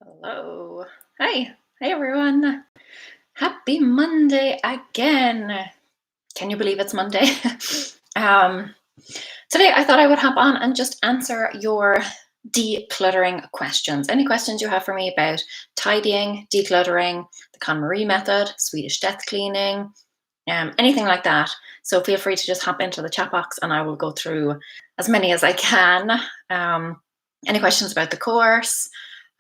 Hello. Hi. Hey everyone. Happy Monday again. Can you believe it's Monday? um, Today I thought I would hop on and just answer your decluttering questions. Any questions you have for me about tidying, decluttering, the KonMari method, Swedish death cleaning, anything like that. So feel free to just hop into the chat box and I will go through as many as I can. Any questions about the course?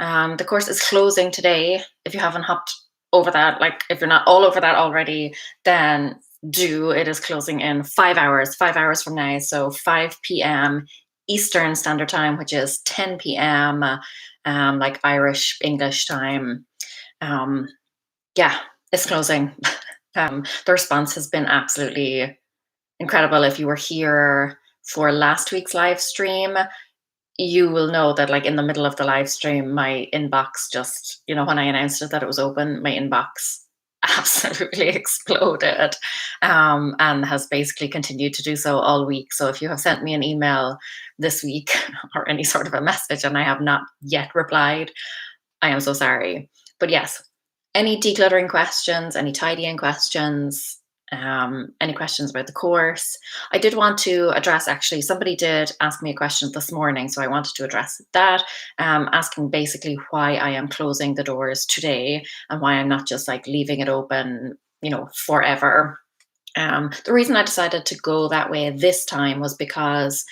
The course is closing today. If you haven't hopped over that, like if you're not all over that already, then do. It is closing in 5 hours, 5 hours from now. So 5 p.m. Eastern Standard Time, which is 10 p.m. Like Irish English time. Yeah, it's closing. The response has been absolutely incredible. If you were here for last week's live stream, you will know that like in the middle of the live stream, my inbox just, when I announced it that it was open, my inbox absolutely exploded, and has basically continued to do so all week. So if you have sent me an email this week or any sort of a message and I have not yet replied, I am so sorry. But yes, any decluttering questions, any tidying questions, any questions about the course. I did want to address, actually, somebody did ask me a question this morning, so I wanted to address that, asking basically why I am closing the doors today and why I'm not just like leaving it open, forever. The reason I decided to go that way this time was because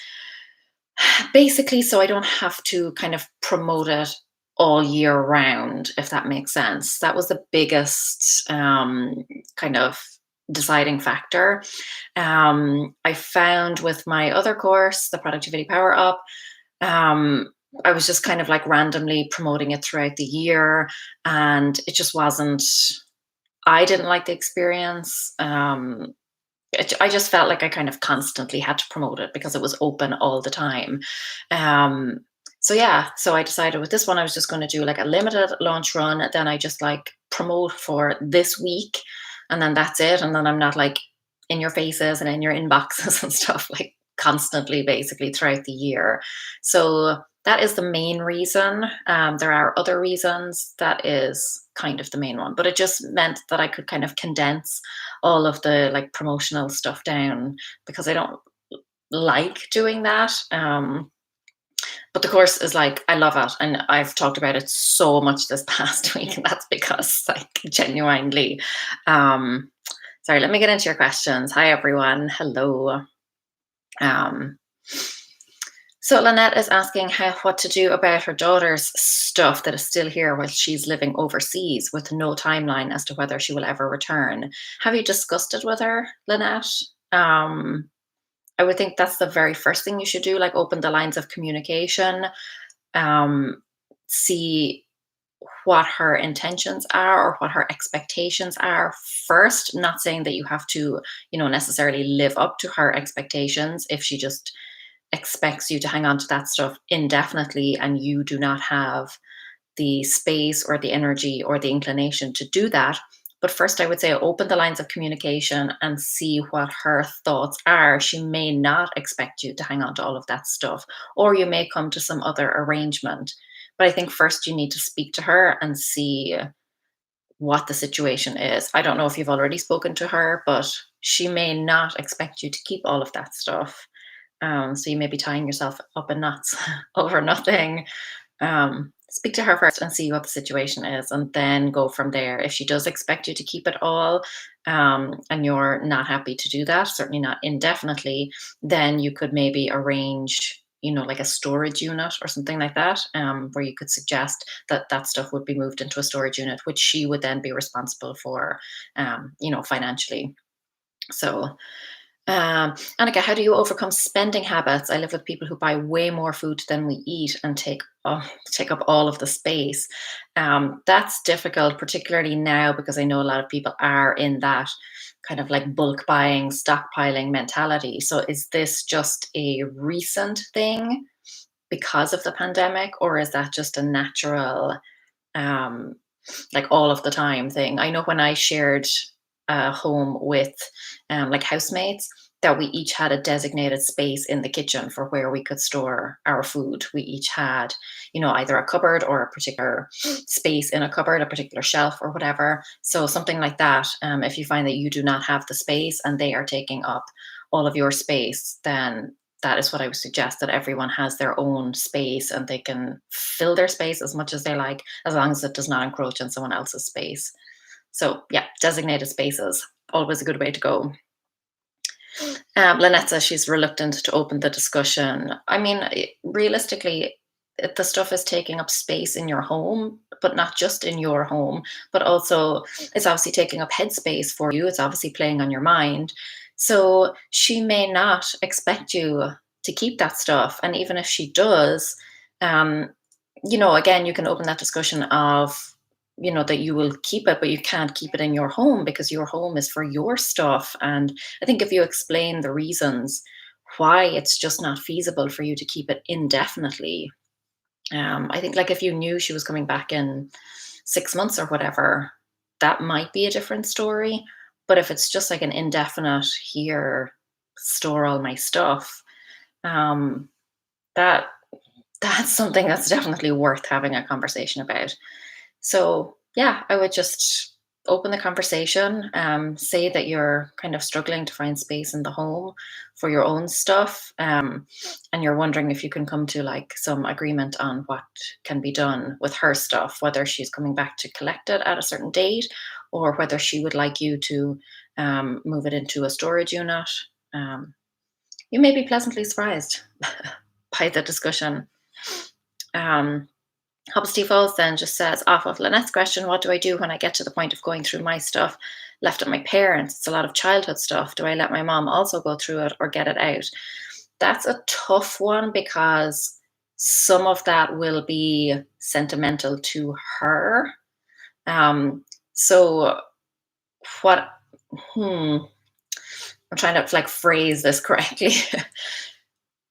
basically, so I don't have to kind of promote it all year round, if that makes sense. That was the biggest kind of deciding factor. I found with my other course, the Productivity Power Up, I was just kind of like randomly promoting it throughout the year, and it just wasn't. I didn't like the experience. I just felt like I kind of constantly had to promote it because it was open all the time. Um, so yeah, so I decided with this one I was just going to do like a limited launch run. Then I just like promote for this week, and then that's it. And then I'm not like in your faces and in your inboxes and stuff like constantly, basically throughout the year. So that is the main reason. There are other reasons. That is kind of the main one, but it just meant that I could kind of condense all of the like promotional stuff down because I don't like doing that. But the course is like, I love it. And I've talked about it so much this past week. And that's because, like, genuinely, sorry, let me get into your questions. Hi, everyone. Hello. Um, so Lynette is asking what to do about her daughter's stuff that is still here while she's living overseas with no timeline as to whether she will ever return. Have you discussed it with her, Lynette? Um, I would think that's the very first thing you should do, like open the lines of communication, see what her intentions are or what her expectations are first. Not saying that you have to, necessarily live up to her expectations. If she just expects you to hang on to that stuff indefinitely and you do not have the space or the energy or the inclination to do that. But first, I would say open the lines of communication and see what her thoughts are. She may not expect you to hang on to all of that stuff, or you may come to some other arrangement. But I think first you need to speak to her and see what the situation is. I don't know if you've already spoken to her, but she may not expect you to keep all of that stuff. So you may be tying yourself up in knots over nothing. Speak to her first and see what the situation is, and then go from there. If she does expect you to keep it all, and you're not happy to do that, certainly not indefinitely, then you could maybe arrange, like a storage unit or something like that, where you could suggest that that stuff would be moved into a storage unit, which she would then be responsible for, financially. So Annika, how do you overcome spending habits? I live with people who buy way more food than we eat and take up all of the space. That's difficult, particularly now, because I know a lot of people are in that kind of like bulk buying, stockpiling mentality. So is this just a recent thing because of the pandemic, or is that just a natural, um, like all of the time thing? I know when I shared a home with like housemates, that we each had a designated space in the kitchen for where we could store our food. We each had, either a cupboard or a particular space in a cupboard, a particular shelf or whatever. So something like that. If you find that you do not have the space and they are taking up all of your space, then that is what I would suggest, that everyone has their own space and they can fill their space as much as they like, as long as it does not encroach on someone else's space. So yeah, designated spaces, always a good way to go. Lynette says she's reluctant to open the discussion. I mean, realistically, the stuff is taking up space in your home, but not just in your home, but also it's obviously taking up headspace for you. It's obviously playing on your mind. So she may not expect you to keep that stuff. And even if she does, um, again, you can open that discussion of, that you will keep it, but you can't keep it in your home because your home is for your stuff. And I think if you explain the reasons why it's just not feasible for you to keep it indefinitely, I think like if you knew she was coming back in 6 months or whatever, that might be a different story. But if it's just like an indefinite here, store all my stuff, um, that that's something that's definitely worth having a conversation about. So yeah, I would just open the conversation, say that you're kind of struggling to find space in the home for your own stuff, and you're wondering if you can come to like some agreement on what can be done with her stuff, whether she's coming back to collect it at a certain date, or whether she would like you to move it into a storage unit. Um, you may be pleasantly surprised by the discussion. Um, Hubsty Falls then just says, off of Lynette's question, what do I do when I get to the point of going through my stuff left at my parents? It's a lot of childhood stuff. Do I let my mom also go through it or get it out? That's a tough one because some of that will be sentimental to her. So what, I'm trying to like phrase this correctly.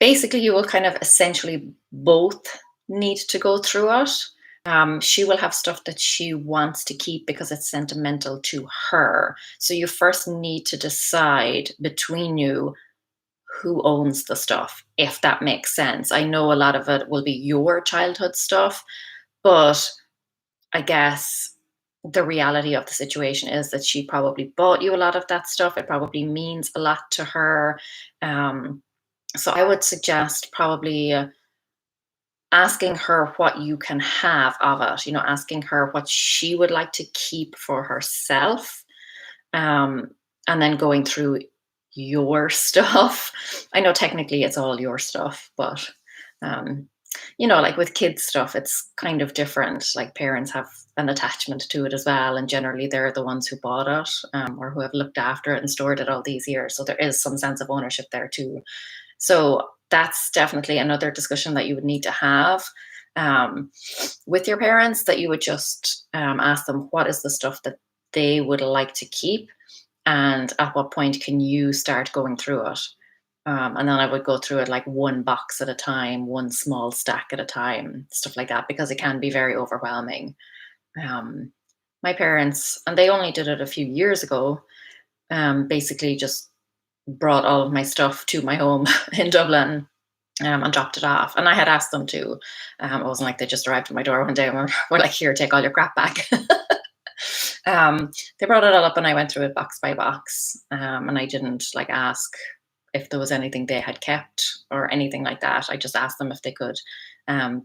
Basically, you will kind of essentially both need to go through it. She will have stuff that she wants to keep because it's sentimental to her. So you first need to decide between you who owns the stuff, if that makes sense. I know a lot of it will be your childhood stuff, but I guess the reality of the situation is that she probably bought you a lot of that stuff. It probably means a lot to her. Um, so I would suggest probably asking her what you can have of it, asking her what she would like to keep for herself, um, and then going through your stuff. I know technically it's all your stuff, but um, like with kids stuff, it's kind of different. Like parents have an attachment to it as well, and generally they're the ones who bought it, or who have looked after it and stored it all these years. So there is some sense of ownership there too. So that's definitely another discussion that you would need to have um, with your parents, that you would just ask them what is the stuff that they would like to keep, and at what point can you start going through it. And then I would go through it like one box at a time, one small stack at a time, stuff like that, because it can be very overwhelming. Um, my parents, and they only did it a few years ago, basically just brought all of my stuff to my home in Dublin, and dropped it off. And I had asked them to. It wasn't like they just arrived at my door one day and were like, here, take all your crap back. They brought it all up and I went through it box by box. And I didn't like ask if there was anything they had kept or anything like that. I just asked them if they could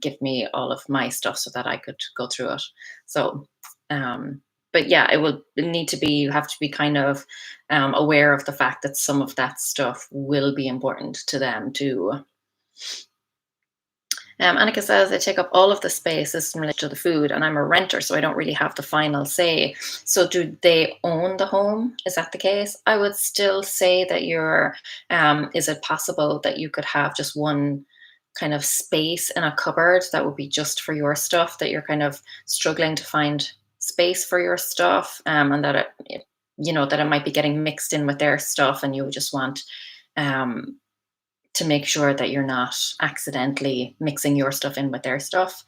give me all of my stuff so that I could go through it. So, but yeah, it will need to be, you have to be kind of aware of the fact that some of that stuff will be important to them too. Annika says, I take up all of the space. This is in relation to the food, and I'm a renter, so I don't really have the final say. So, do they own the home? Is that the case? I would still say that is it possible that you could have just one kind of space in a cupboard that would be just for your stuff, that you're kind of struggling to find space for your stuff, and that that it might be getting mixed in with their stuff, and you would just want um, to make sure that you're not accidentally mixing your stuff in with their stuff.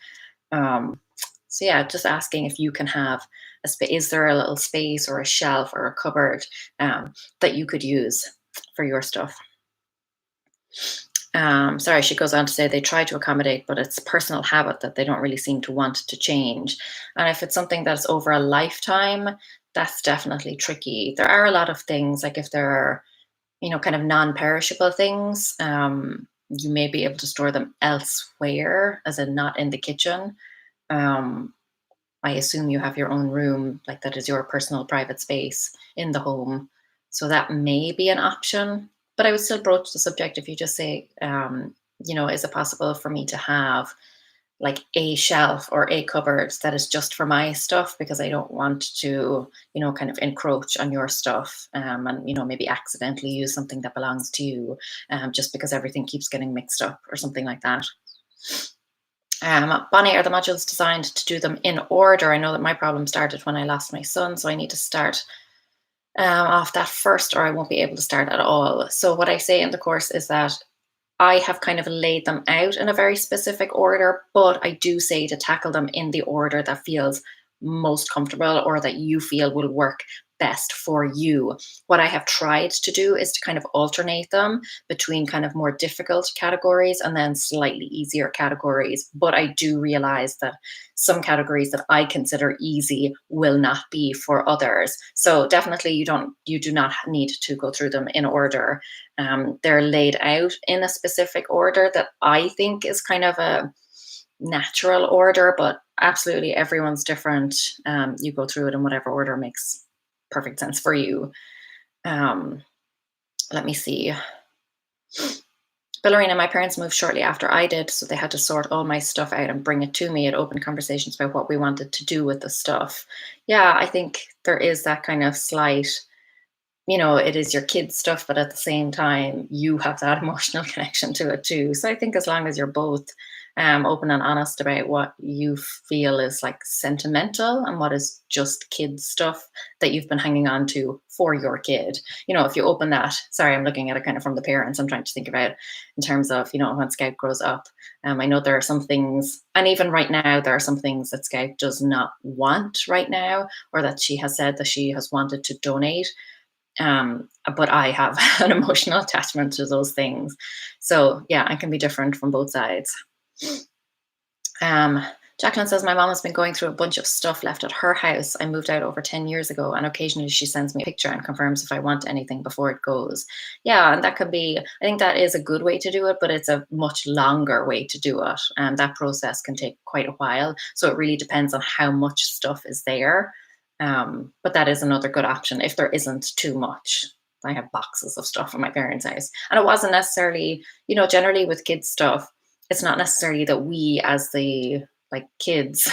Um, so yeah, just asking if you can have a space. Is there a little space or a shelf or a cupboard that you could use for your stuff. Sorry, she goes on to say they try to accommodate, but it's personal habit that they don't really seem to want to change. And if it's something that's over a lifetime, that's definitely tricky. There are a lot of things, like if there are, kind of non-perishable things, you may be able to store them elsewhere, as in not in the kitchen. Um, I assume you have your own room, like that is your personal private space in the home. So that may be an option. But I would still broach the subject if you just say, is it possible for me to have like a shelf or a cupboard that is just for my stuff, because I don't want to, kind of encroach on your stuff, and, maybe accidentally use something that belongs to you, just because everything keeps getting mixed up or something like that. Bonnie, are the modules designed to do them in order? I know that my problem started when I lost my son, so I need to start off that first, or I won't be able to start at all. So what I say in the course is that I have kind of laid them out in a very specific order, but I do say to tackle them in the order that feels most comfortable or that you feel will work best for you. What I have tried to do is to kind of alternate them between kind of more difficult categories and then slightly easier categories. But I do realize that some categories that I consider easy will not be for others. So definitely you do not need to go through them in order. They're laid out in a specific order that I think is kind of a natural order, but absolutely everyone's different. You go through it in whatever order makes perfect sense for you. Let me see. Ballerina, my parents moved shortly after I did, so they had to sort all my stuff out and bring it to me. It opened conversations about what we wanted to do with the stuff. Yeah, I think there is that kind of slight, it is your kids' stuff, but at the same time, you have that emotional connection to it too. So I think as long as you're both open and honest about what you feel is like sentimental and what is just kids' stuff that you've been hanging on to for your kid. If you open that, sorry, I'm looking at it kind of from the parents. I'm trying to think about it in terms of, when Scout grows up. I know there are some things, and even right now, there are some things that Scout does not want right now, or that she has said that she has wanted to donate. But I have an emotional attachment to those things. So yeah, I can be different from both sides. Jacqueline says, my mom has been going through a bunch of stuff left at her house. I moved out over 10 years ago, and occasionally she sends me a picture and confirms if I want anything before it goes. Yeah, and that could be, I think that is a good way to do it, but it's a much longer way to do it. And that process can take quite a while. So it really depends on how much stuff is there. But that is another good option if there isn't too much. I have boxes of stuff in my parents' house. And it wasn't necessarily, generally with kids' stuff, it's not necessarily that we as the kids,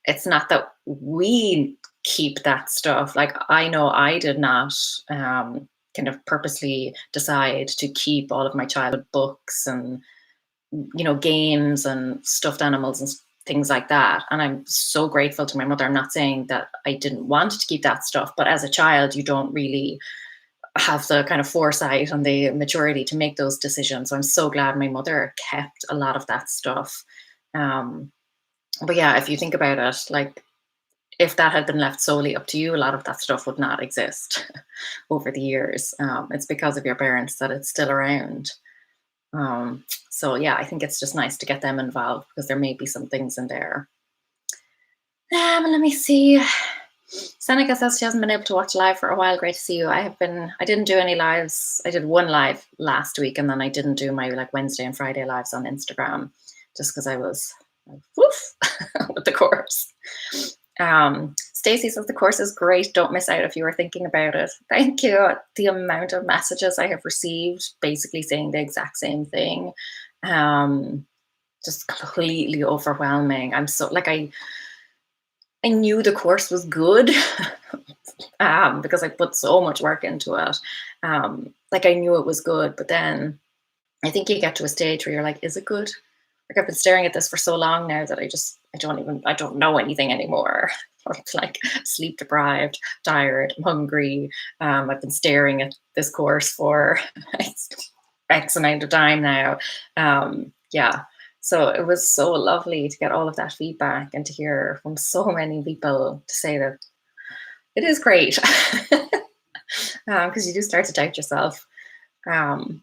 it's not that we keep that stuff. Like I know I did not kind of purposely decide to keep all of my childhood books and games and stuffed animals and things like that. And I'm so grateful to my mother. I'm not saying that I didn't want to keep that stuff, but as a child, you don't really have the kind of foresight and the maturity to make those decisions. So I'm so glad my mother kept a lot of that stuff. But yeah, if you think about it, like if that had been left solely up to you, a lot of that stuff would not exist over the years. It's because of your parents that it's still around. So yeah, I think it's just nice to get them involved because there may be some things in there. Let me see. Seneca says she hasn't been able to watch live for a while. Great to see you. I didn't do any lives. I did one live last week, and then I didn't do my Wednesday and Friday lives on Instagram just because I was woof with the course. Stacey says the course is great. Don't miss out if you are thinking about it. Thank you. The amount of messages I have received basically saying the exact same thing. Just completely overwhelming. I'm so I knew the course was good because I put so much work into it. I knew it was good, but then I think you get to a stage where you're like, is it good? Like I've been staring at this for so long now that I don't know anything anymore. Or it's like sleep deprived, tired, I'm hungry. I've been staring at this course for X amount of time now. Yeah. So it was so lovely to get all of that feedback and to hear from so many people to say that it is great. Because you do start to doubt yourself. Um,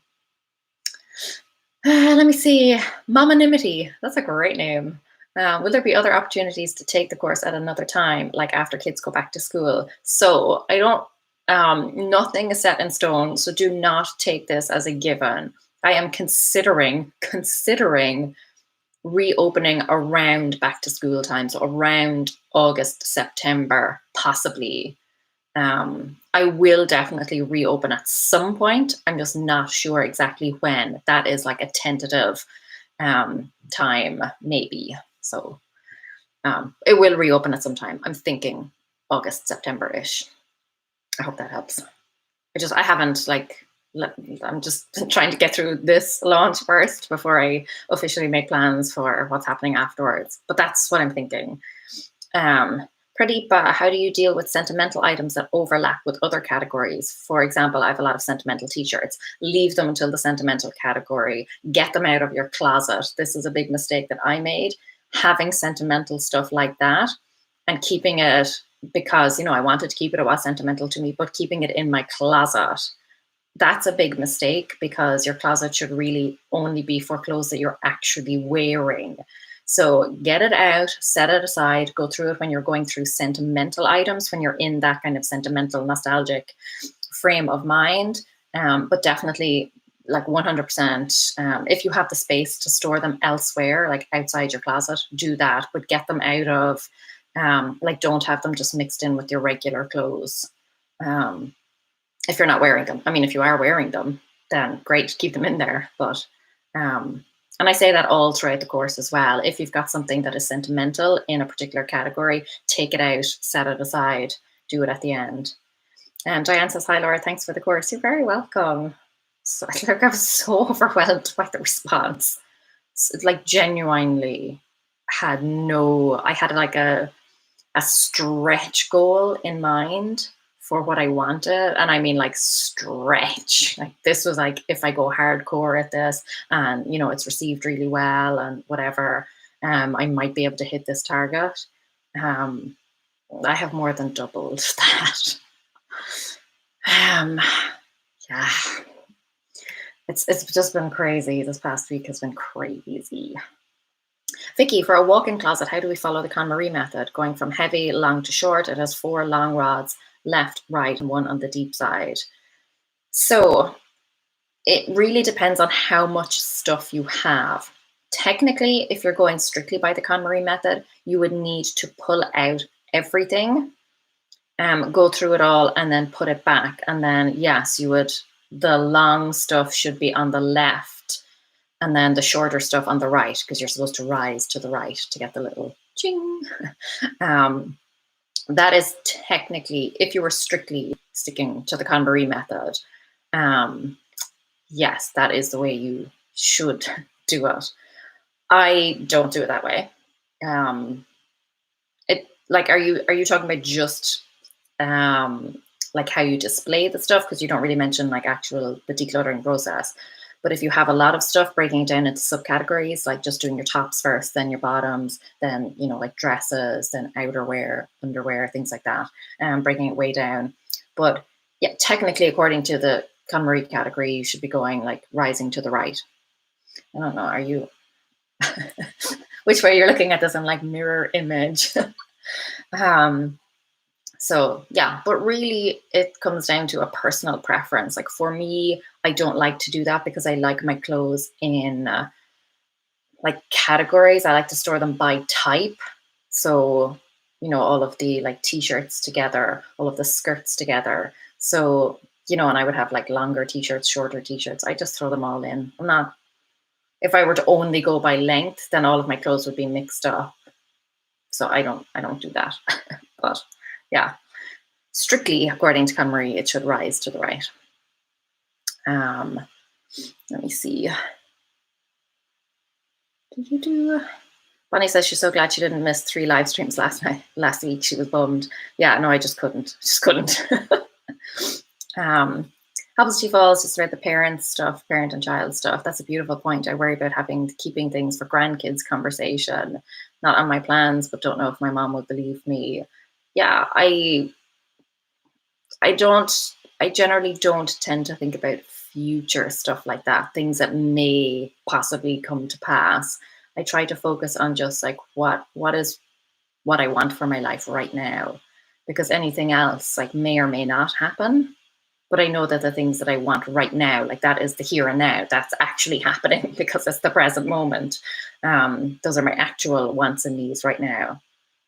let me see. Momonymity. That's a great name. Will there be other opportunities to take the course at another time, like after kids go back to school? So I don't, nothing is set in stone. So do not take this as a given. I am considering reopening around back to school time. So around August, September, possibly. I will definitely reopen at some point. I'm just not sure exactly when. That is like a tentative time, maybe. So it will reopen at some time. I'm thinking August, September-ish. I hope that helps. I haven't I'm just trying to get through this launch first before I officially make plans for what's happening afterwards. But that's what I'm thinking. Pradeepa, how do you deal with sentimental items that overlap with other categories? For example, I have a lot of sentimental t-shirts. Leave them until the sentimental category. Get them out of your closet. This is a big mistake that I made, having sentimental stuff like that and keeping it because, I wanted to keep it. It was sentimental to me, but keeping it in my closet. That's a big mistake because your closet should really only be for clothes that you're actually wearing. So get it out, set it aside, go through it when you're going through sentimental items, when you're in that kind of sentimental, nostalgic frame of mind. But definitely, like 100%, if you have the space to store them elsewhere, like outside your closet, do that. But get them out of, don't have them just mixed in with your regular clothes. If you're not wearing them. I mean, if you are wearing them, then great, keep them in there. But and I say that all throughout the course as well. If you've got something that is sentimental in a particular category, take it out, set it aside, do it at the end. And Diane says, hi, Laura, thanks for the course. You're very welcome. So I was so overwhelmed by the response. It's like genuinely I had like a stretch goal in mind for what I wanted. And I mean like stretch. Like this was like, if I go hardcore at this and, it's received really well and whatever, I might be able to hit this target. I have more than doubled that. Yeah. It's just been crazy. This past week has been crazy. Vicky, for a walk-in closet, how do we follow the KonMari method? Going from heavy, long to short, it has 4 long rods, left, right, and 1 on the deep side. So it really depends on how much stuff you have. Technically, if you're going strictly by the KonMari method, you would need to pull out everything, go through it all, and then put it back. And then, yes, the long stuff should be on the left, and then the shorter stuff on the right, because you're supposed to rise to the right to get the little ching. That is technically, if you were strictly sticking to the KonMari method, yes, that is the way you should do it. I don't do it that way. Are you talking about just like how you display the stuff? Because you don't really mention like the decluttering process. But if you have a lot of stuff, breaking it down into subcategories, like just doing your tops first, then your bottoms, then, like dresses, then outerwear, underwear, things like that, and breaking it way down. But yeah, technically, according to the KonMari category, you should be going like rising to the right. I don't know. Are you, which way you're looking at this in like mirror image? So yeah, but really it comes down to a personal preference. Like for me, I don't like to do that because I like my clothes in like categories. I like to store them by type. So, all of the like t-shirts together, all of the skirts together. So, and I would have like longer t-shirts, shorter t-shirts. I just throw them all in. If I were to only go by length, then all of my clothes would be mixed up. So I don't do that. But yeah, strictly according to KonMari, it should rise to the right. Let me see. Bonnie says she's so glad she didn't miss 3 live streams last week. She was bummed. Yeah, no, I just couldn't. Helps She Falls, just about the parent and child stuff. That's a beautiful point. I worry about keeping things for grandkids conversation. Not on my plans, but don't know if my mom would believe me. Yeah, I generally don't tend to think about future stuff like that, things that may possibly come to pass. I try to focus on just like what is what I want for my life right now, because anything else like may or may not happen. But I know that the things that I want right now, like that is the here and now, that's actually happening because it's the present moment. Those are my actual wants and needs right now.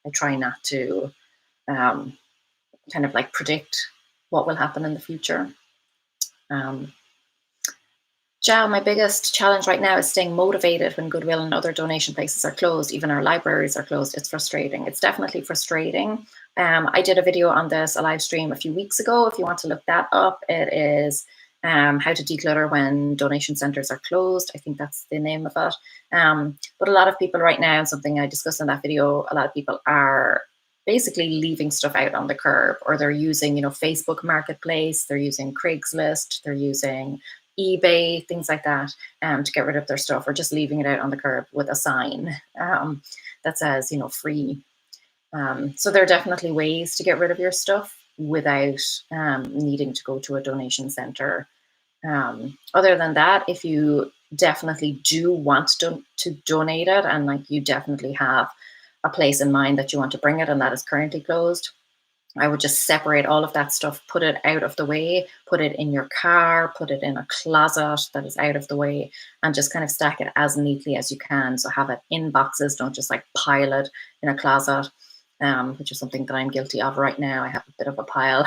I try not to um, kind of like predict what will happen in the future. Um, my biggest challenge right now is staying motivated when Goodwill and other donation places are closed. Even our libraries are closed. It's frustrating. It's definitely frustrating. I did a video on this, a live stream a few weeks ago. If you want to look that up, it is how to declutter when donation centers are closed. I think that's the name of it. But a lot of people right now, something I discussed in that video, a lot of people are basically leaving stuff out on the curb, or they're using, Facebook Marketplace, they're using Craigslist, they're using eBay, things like that, to get rid of their stuff, or just leaving it out on the curb with a sign that says, free. So there are definitely ways to get rid of your stuff without needing to go to a donation center. Other than that, if you definitely do want to donate it, and like you definitely have a place in mind that you want to bring it and that is currently closed, I would just separate all of that stuff, put it out of the way, put it in your car, put it in a closet that is out of the way, and just kind of stack it as neatly as you can. So have it in boxes, don't just like pile it in a closet, which is something that I'm guilty of right now. I have a bit of a pile.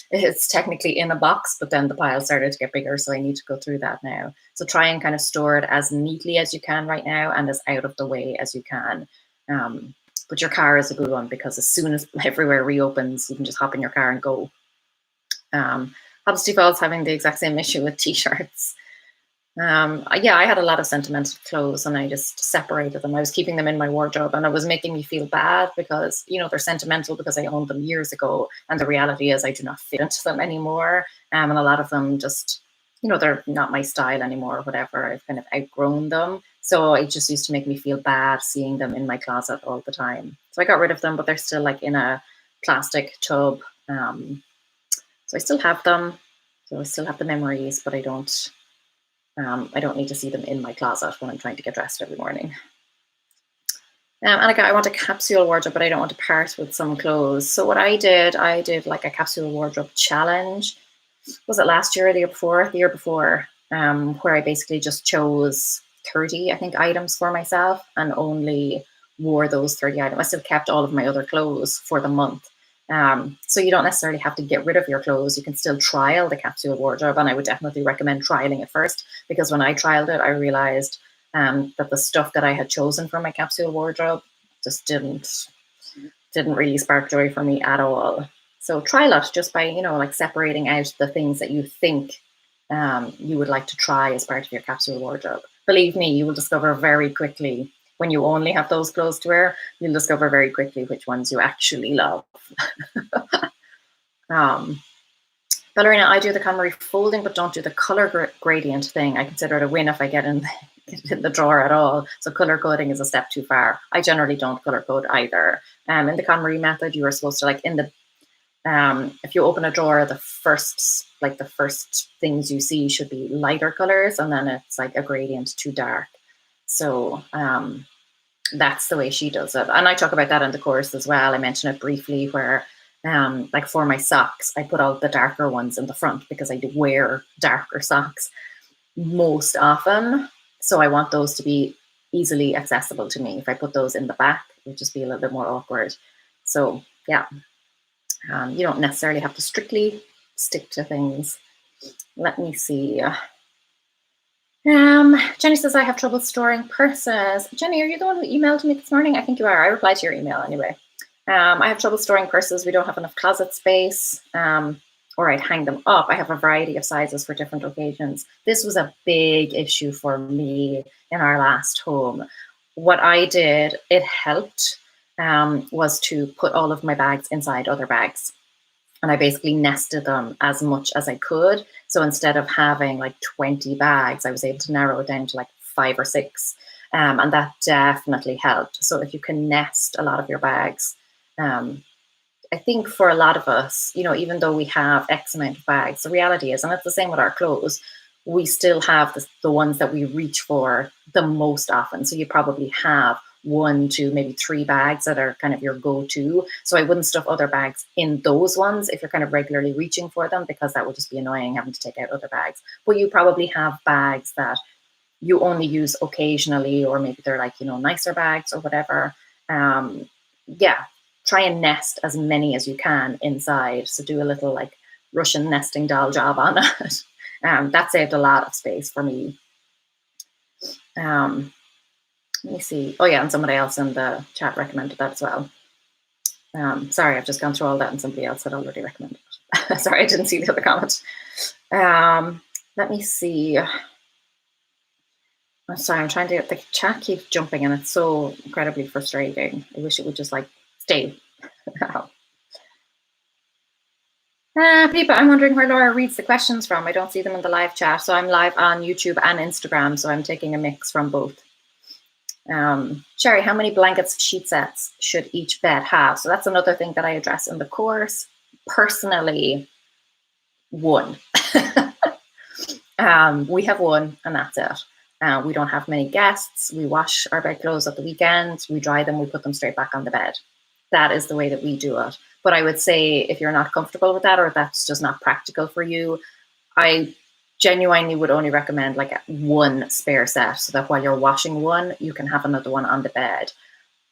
It's technically in a box, but then the pile started to get bigger, so I need to go through that now. So try and kind of store it as neatly as you can right now and as out of the way as you can. But your car is a good one, because as soon as everywhere reopens, you can just hop in your car and go. Hobbs Default's having the exact same issue with t-shirts. Yeah, I had a lot of sentimental clothes and I just separated them. I was keeping them in my wardrobe and it was making me feel bad because, they're sentimental because I owned them years ago. And the reality is I do not fit into them anymore. And a lot of them just, they're not my style anymore or whatever. I've kind of outgrown them. So it just used to make me feel bad seeing them in my closet all the time. So I got rid of them, but they're still like in a plastic tub. So I still have them. So I still have the memories, but I don't need to see them in my closet when I'm trying to get dressed every morning. Annika, I want a capsule wardrobe, but I don't want to part with some clothes. So what I did like a capsule wardrobe challenge. Was it last year or the year before? The year before, where I basically just chose 30, I think, items for myself and only wore those 30 items. I still kept all of my other clothes for the month. So you don't necessarily have to get rid of your clothes. You can still trial the capsule wardrobe, and I would definitely recommend trialing it first, because when I trialed it, I realized that the stuff that I had chosen for my capsule wardrobe just didn't really spark joy for me at all. So trial it just by, like separating out the things that you think you would like to try as part of your capsule wardrobe. Believe me, you will discover very quickly, when you only have those clothes to wear, you'll discover very quickly which ones you actually love. Ballerina, I do the KonMari folding, but don't do the color gradient thing. I consider it a win if I get in the drawer at all. So color coding is a step too far. I generally don't color code either. In the KonMari method, you are supposed to, like, in the if you open a drawer, the first things you see should be lighter colors, and then it's like a gradient to dark. So that's the way she does it. And I talk about that in the course as well. I mention it briefly where, like for my socks, I put all the darker ones in the front because I do wear darker socks most often. So I want those to be easily accessible to me. If I put those in the back, it would just be a little bit more awkward. So yeah. You don't necessarily have to strictly stick to things. Let me see. Jenny says, I have trouble storing purses. Jenny, are you the one who emailed me this morning? I think you are. I replied to your email anyway. I have trouble storing purses. We don't have enough closet space, or I'd hang them up. I have a variety of sizes for different occasions. This was a big issue for me in our last home. What I did, it helped, was to put all of my bags inside other bags. And I basically nested them as much as I could. So instead of having like 20 bags, I was able to narrow it down to like 5 or 6. And that definitely helped. So if you can nest a lot of your bags, I think for a lot of us, even though we have X amount of bags, the reality is, and it's the same with our clothes, we still have the ones that we reach for the most often. So you probably have 1 to maybe 3 bags that are kind of your go-to. So I wouldn't stuff other bags in those ones if you're kind of regularly reaching for them, because that would just be annoying having to take out other bags. But you probably have bags that you only use occasionally, or maybe they're like, nicer bags or whatever. Yeah, try and nest as many as you can inside. So do a little like Russian nesting doll job on it. That saved a lot of space for me. Let me see. Oh yeah, and somebody else in the chat recommended that as well. Sorry, I've just gone through all that and somebody else had already recommended it. Sorry, I didn't see the other comment. Let me see. I'm sorry, I'm trying to get the chat keeps jumping and it's so incredibly frustrating. I wish it would just like stay. People, I'm wondering where Laura reads the questions from. I don't see them in the live chat. So I'm live on YouTube and Instagram. So I'm taking a mix from both. Sherry, how many blankets, sheet sets should each bed have? So that's another thing that I address in the course. Personally, 1. We have 1 and that's it. We don't have many guests. We wash our bedclothes at the weekend. We dry them. We put them straight back on the bed. That is the way that we do it. But I would say if you're not comfortable with that, or that's just not practical for you, I genuinely would only recommend like 1 spare set, so that while you're washing one, you can have another one on the bed.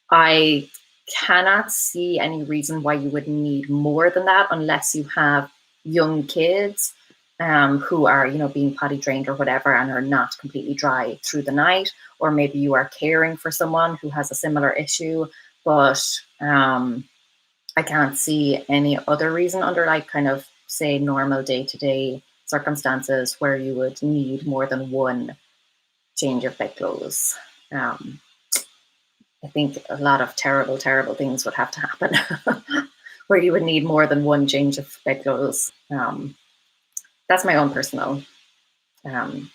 I cannot see any reason why you would need more than that unless you have young kids who are, being potty trained or whatever and are not completely dry through the night, or maybe you are caring for someone who has a similar issue. But I can't see any other reason under like kind of say normal day-to-day circumstances where you would need more than 1 change of bedclothes. I think a lot of terrible, terrible things would have to happen where you would need more than 1 change of bedclothes. That's my own personal.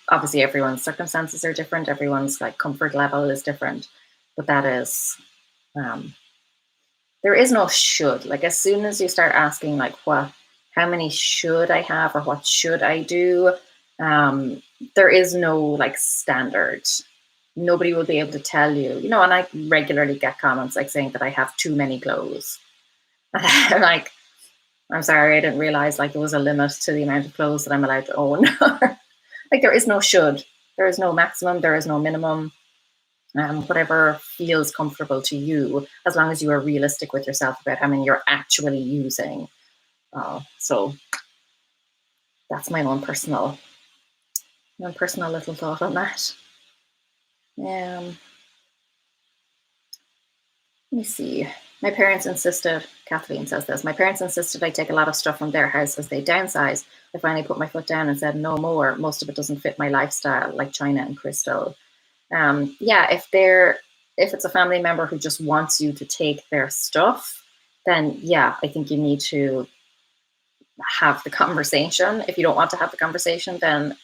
Obviously, everyone's circumstances are different. Everyone's like comfort level is different, but that is. There is no should. Like as soon as you start asking like how many should I have or what should I do, there is no like standard. Nobody will be able to tell you, and I regularly get comments like saying that I have too many clothes. Like, I'm sorry, I didn't realize like there was a limit to the amount of clothes that I'm allowed to own. Like there is no should. There is no maximum. There is no minimum. Whatever feels comfortable to you, as long as you are realistic with yourself about how many you're actually using. So that's my own personal little thought on that. Let me see. My parents insisted, Kathleen says this, my parents insisted I take a lot of stuff from their house as they downsize. I finally put my foot down and said no more. Most of it doesn't fit my lifestyle, like china and crystal. Yeah, if it's a family member who just wants you to take their stuff, then yeah, I think you need to have the conversation. If you don't want to have the conversation, then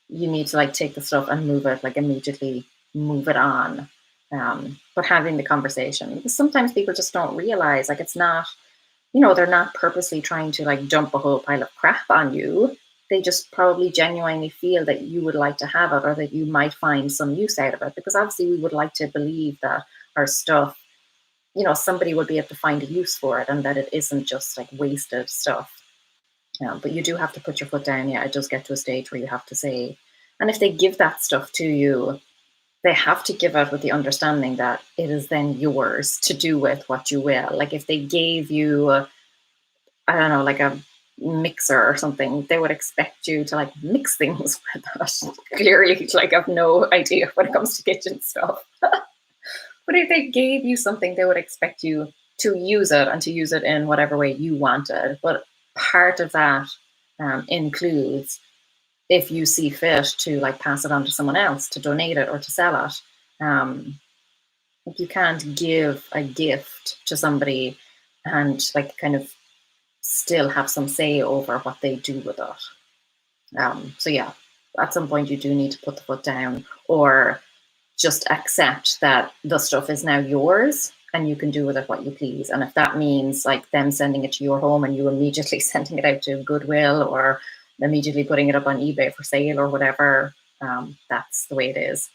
you need to like take the stuff and move it, like immediately move it on. But having the conversation, because sometimes people just don't realize like it's not, they're not purposely trying to like dump a whole pile of crap on you. They just probably genuinely feel that you would like to have it, or that you might find some use out of it. Because obviously we would like to believe that our stuff, somebody would be able to find a use for it and that it isn't just like wasted stuff. But you do have to put your foot down. Yeah, it does get to a stage where you have to say, and if they give that stuff to you, they have to give it with the understanding that it is then yours to do with what you will. Like if they gave you, I don't know, like a mixer or something, they would expect you to like mix things with it. Clearly, like I have no idea when it comes to kitchen stuff. But if they gave you something, they would expect you to use it and to use it in whatever way you wanted. But part of that includes, if you see fit to like pass it on to someone else, to donate it or to sell it. Like you can't give a gift to somebody and like kind of still have some say over what they do with it. So yeah, at some point you do need to put the foot down, or just accept that the stuff is now yours and you can do with it what you please. And if that means like them sending it to your home and you immediately sending it out to Goodwill or immediately putting it up on eBay for sale or whatever. That's the way it is.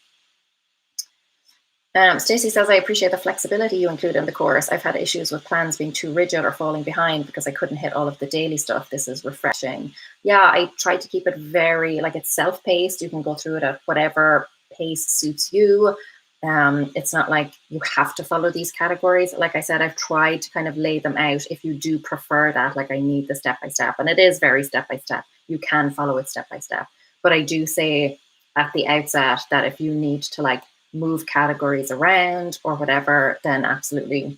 Stacey says, I appreciate the flexibility you include in the course. I've had issues with plans being too rigid or falling behind because I couldn't hit all of the daily stuff. This is refreshing. Yeah, I tried to keep it very, like, it's self-paced. You can go through it at whatever pace suits you. It's not like you have to follow these categories. Like I said, I've tried to kind of lay them out. If you do prefer that, like, I need the step-by-step, and it is very step-by-step. You can follow it step-by-step. But I do say at the outset that if you need to, like, move categories around or whatever, then absolutely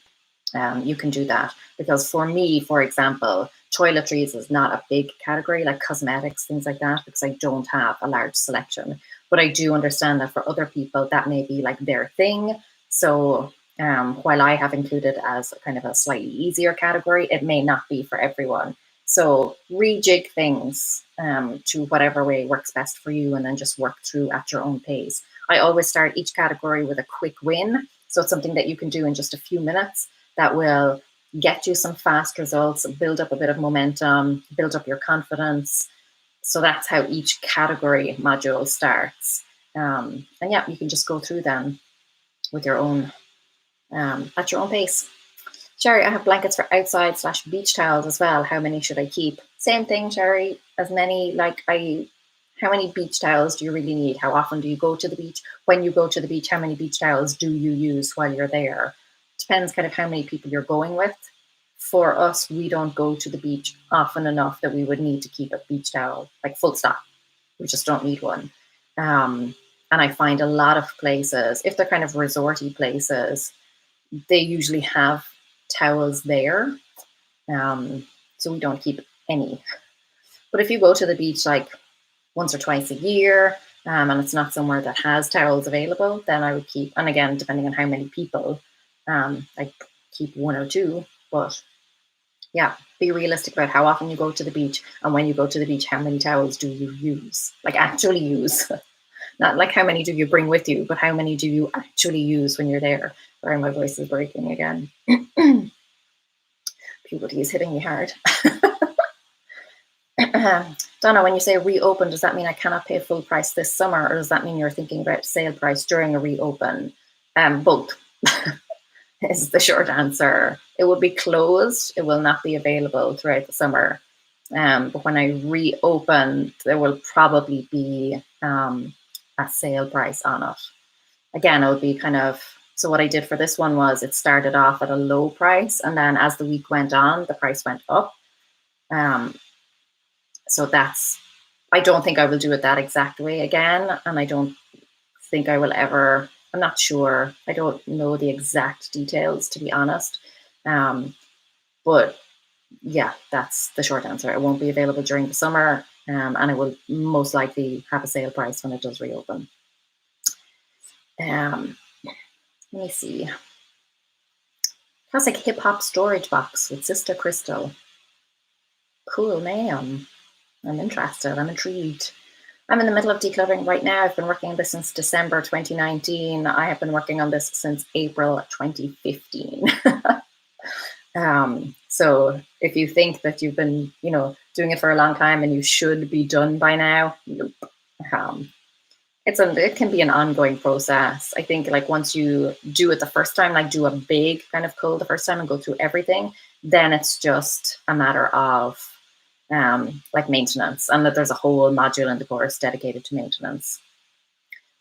you can do that. Because for me, for example, toiletries is not a big category, like cosmetics, things like that, because I don't have a large selection. But I do understand that for other people, that may be like their thing. So while I have included as kind of a slightly easier category, it may not be for everyone. So rejig things to whatever way works best for you, and then just work through at your own pace. I always start each category with a quick win. So it's something that you can do in just a few minutes that will get you some fast results, build up a bit of momentum, build up your confidence. So that's how each category module starts. And yeah, you can just go through them with your own, at your own pace. Sherry, I have blankets for outside / beach towels as well. How many should I keep? Same thing, Sherry, as many. How many beach towels do you really need? How often do you go to the beach? When you go to the beach, how many beach towels do you use while you're there? Depends kind of how many people you're going with. For us, we don't go to the beach often enough that we would need to keep a beach towel, like full stop. We just don't need one. And I find a lot of places, if they're kind of resorty places, they usually have towels there. So we don't keep any. But if you go to the beach like once or twice a year, and it's not somewhere that has towels available, then I would keep, and again, depending on how many people, I keep 1 or 2. But yeah, be realistic about how often you go to the beach, and when you go to the beach, how many towels do you use? Like actually use. Not like how many do you bring with you, but how many do you actually use when you're there? Sorry, my voice is breaking again. Puberty is hitting me hard. Donna, when you say reopen, does that mean I cannot pay full price this summer, or does that mean you're thinking about sale price during a reopen? Both is the short answer. It will be closed. It will not be available throughout the summer. But when I reopen, there will probably be a sale price on it. Again, it'll be kind of, so what I did for this one was it started off at a low price, and then as the week went on, the price went up. So that's, I don't think I will do it that exact way again. And I don't think I will ever, I'm not sure. I don't know the exact details, to be honest. But yeah, that's the short answer. It won't be available during the summer, and it will most likely have a sale price when it does reopen. Let me see. Classic hip hop storage box with Sister Crystal. Cool name. I'm interested. I'm intrigued. I'm in the middle of decluttering right now. I've been working on this since December 2019. I have been working on this since April 2015. So if you think that you've been, doing it for a long time and you should be done by now, nope. It can be an ongoing process. I think like once you do it the first time, like do a big kind of cull the first time and go through everything, then it's just a matter of like maintenance, and that there's a whole module in the course dedicated to maintenance.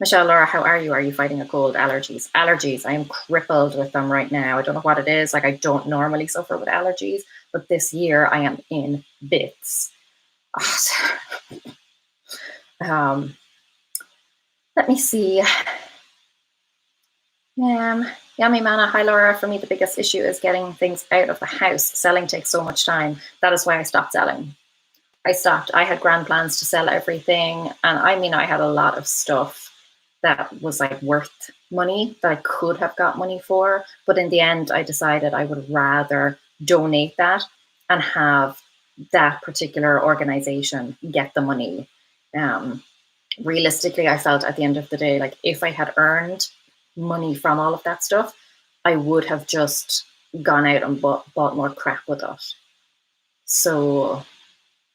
Michelle, Laura, how are you? Are you fighting a cold? Allergies? Allergies. I am crippled with them right now. I don't know what it is. Like I don't normally suffer with allergies, but this year I am in bits. Let me see. Yummy Mana. Hi, Laura. For me, the biggest issue is getting things out of the house. Selling takes so much time. That is why I stopped selling. I had grand plans to sell everything. And I mean, I had a lot of stuff that was like worth money that I could have got money for. But in the end, I decided I would rather donate that and have that particular organization get the money. Realistically, I felt at the end of the day, like if I had earned money from all of that stuff, I would have just gone out and bought more crap with it. So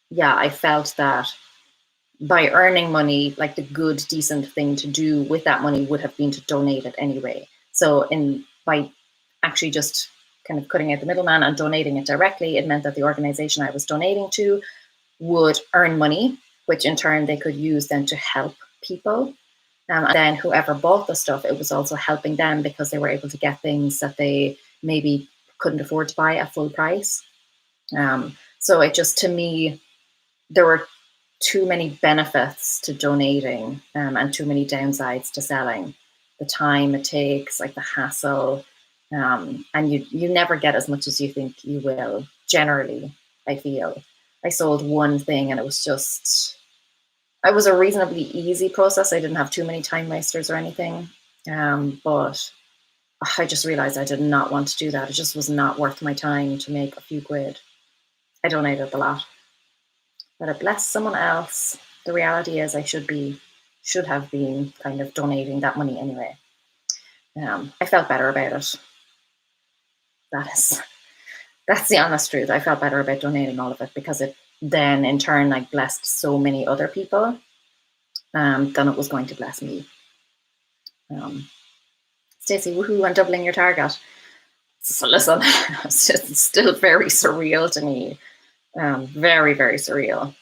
yeah, I felt that by earning money, like the good, decent thing to do with that money would have been to donate it anyway. So by actually just kind of cutting out the middleman and donating it directly, it meant that the organization I was donating to would earn money, which in turn they could use then to help people. And then whoever bought the stuff, it was also helping them because they were able to get things that they maybe couldn't afford to buy at full price. So it just, to me, there were too many benefits to donating, and too many downsides to selling. The time it takes, like the hassle, and you never get as much as you think you will. Generally, I feel I sold one thing, and it was a reasonably easy process. I didn't have too many time wasters or anything, but I just realized I did not want to do that. It just was not worth my time to make a few quid. I donated a lot. But I bless someone else. The reality is I should have been kind of donating that money anyway. I felt better about it. That's the honest truth. I felt better about donating all of it because it then in turn like blessed so many other people, than it was going to bless me. Stacey, woohoo on doubling your target. So listen, it's still very surreal to me. Very, very surreal.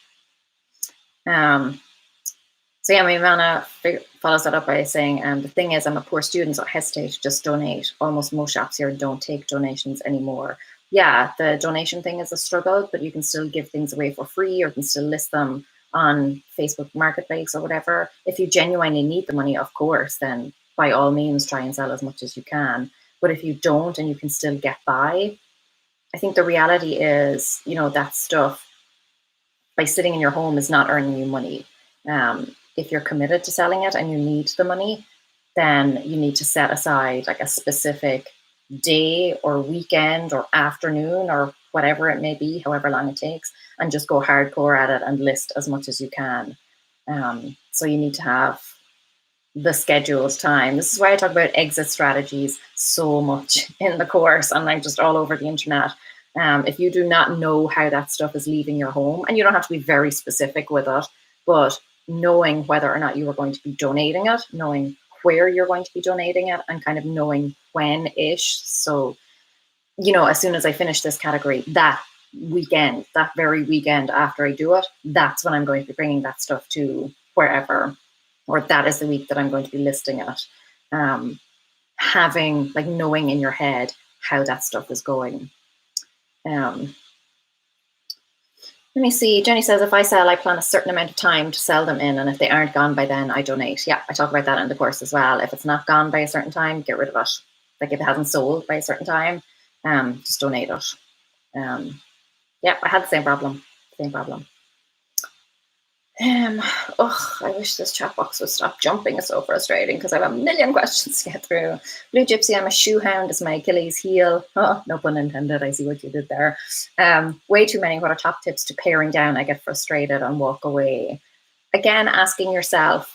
So yeah, my mana follows that up by saying, the thing is, I'm a poor student, so I hesitate to just donate. Almost most shops here don't take donations anymore. Yeah, the donation thing is a struggle, but you can still give things away for free, or you can still list them on Facebook Marketplace or whatever. If you genuinely need the money, of course, then by all means try and sell as much as you can. But if you don't and you can still get by, I think the reality is, that stuff by sitting in your home is not earning you money. If you're committed to selling it and you need the money, then you need to set aside like a specific day or weekend or afternoon or whatever it may be, however long it takes, and just go hardcore at it and list as much as you can. So you need to have the scheduled time. This is why I talk about exit strategies so much in the course and like just all over the internet. If you do not know how that stuff is leaving your home, and you don't have to be very specific with it, but knowing whether or not you are going to be donating it, knowing where you're going to be donating it, and kind of knowing when-ish. So, as soon as I finish this category, that weekend, that very weekend after I do it, that's when I'm going to be bringing that stuff to wherever, or that is the week that I'm going to be listing it. Having, like, knowing in your head how that stuff is going. Let me see. Jenny says, if I sell, I plan a certain amount of time to sell them in, and if they aren't gone by then, I donate. Yeah, I talk about that in the course as well. If it's not gone by a certain time, get rid of it. Like if it hasn't sold by a certain time, just donate it. Yeah, I had the same problem. I wish this chat box would stop jumping. It's so frustrating because I have a million questions to get through. Blue Gypsy, I'm a shoe hound. Is my Achilles heel. Oh, no pun intended. I see what you did there. Way too many. What are top tips to paring down? I get frustrated and walk away. Again, asking yourself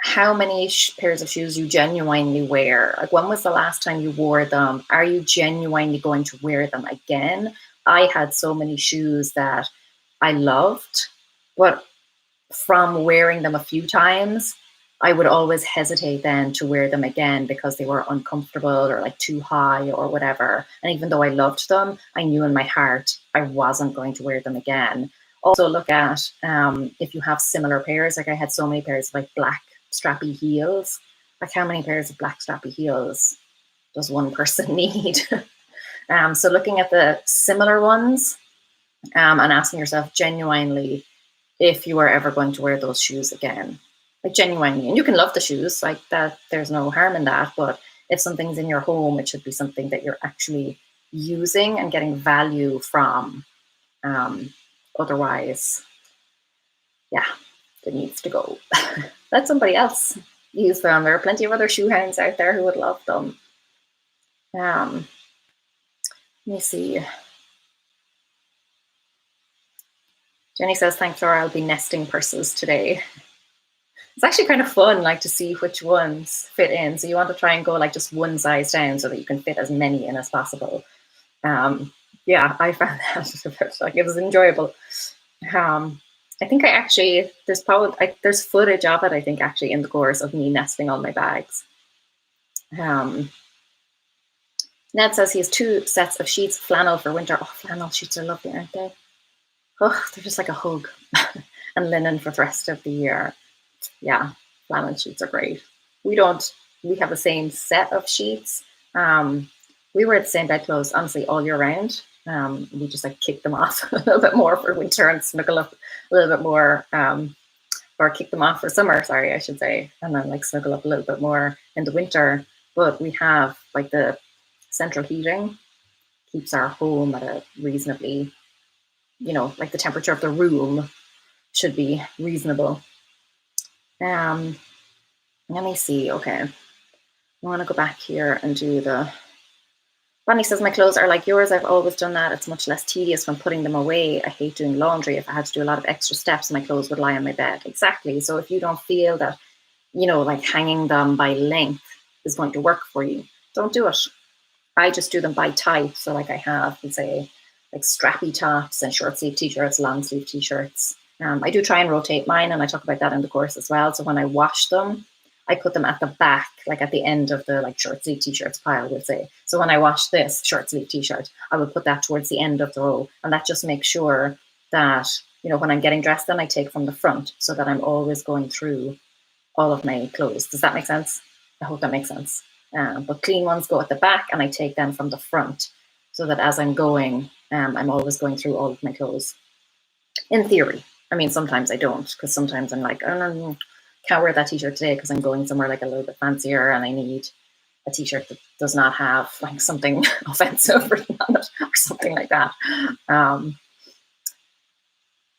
how many pairs of shoes you genuinely wear. Like, when was the last time you wore them? Are you genuinely going to wear them again? I had so many shoes that I loved, but from wearing them a few times, I would always hesitate then to wear them again because they were uncomfortable or like too high or whatever. And even though I loved them, I knew in my heart I wasn't going to wear them again. Also look at if you have similar pairs. Like I had so many pairs of like black strappy heels. Like how many pairs of black strappy heels does one person need? So looking at the similar ones, and asking yourself genuinely if you are ever going to wear those shoes again. Like genuinely. And you can love the shoes, like that, there's no harm in that, but if something's in your home, it should be something that you're actually using and getting value from. Otherwise, yeah, it needs to go. Let somebody else use them. There are plenty of other shoe hounds out there who would love them. Let me see. Jenny says, thanks, Laura. I'll be nesting purses today. It's actually kind of fun, like to see which ones fit in. So you want to try and go like just one size down so that you can fit as many in as possible. Yeah, I found that like it was enjoyable. I think there's footage of it, I think, actually in the course of me nesting all my bags. Um, Ned says he has 2 sets of sheets, flannel for winter. Oh, flannel sheets are lovely, aren't they? Oh, they're just like a hug. And linen for the rest of the year. Yeah, flannel sheets are great. We don't, we have the same set of sheets. We wear the same bedclothes, honestly, all year round. We just like kick them off a little bit more for winter and snuggle up a little bit more, or kick them off for summer, sorry, I should say, and then like snuggle up a little bit more in the winter. But we have like the central heating keeps our home at a reasonably, like the temperature of the room should be reasonable. Um, Let me see. Okay, I want to go back here and do the. Bonnie says my clothes are like yours. I've always done that. It's much less tedious when putting them away. I hate doing laundry. If I had to do a lot of extra steps, my clothes would lie on my bed. Exactly. So if you don't feel that, like hanging them by length is going to work for you, don't do it. I just do them by type. So like I have, let's say, like strappy tops and short sleeve t-shirts, long sleeve t-shirts. I do try and rotate mine, and I talk about that in the course as well. So when I wash them, I put them at the back, like at the end of the like short sleeve t-shirts pile, we'll say. So when I wash this short sleeve t-shirt, I would put that towards the end of the row, and that just makes sure that when I'm getting dressed, then I take from the front, so that I'm always going through all of my clothes. Does that make sense? I hope that makes sense. But clean ones go at the back, and I take them from the front, so that as I'm going, I'm always going through all of my clothes. In theory. I mean, sometimes I don't, because sometimes I'm like, oh, can't wear that t-shirt today because I'm going somewhere like a little bit fancier, and I need a t-shirt that does not have like something offensive written on it or something like that.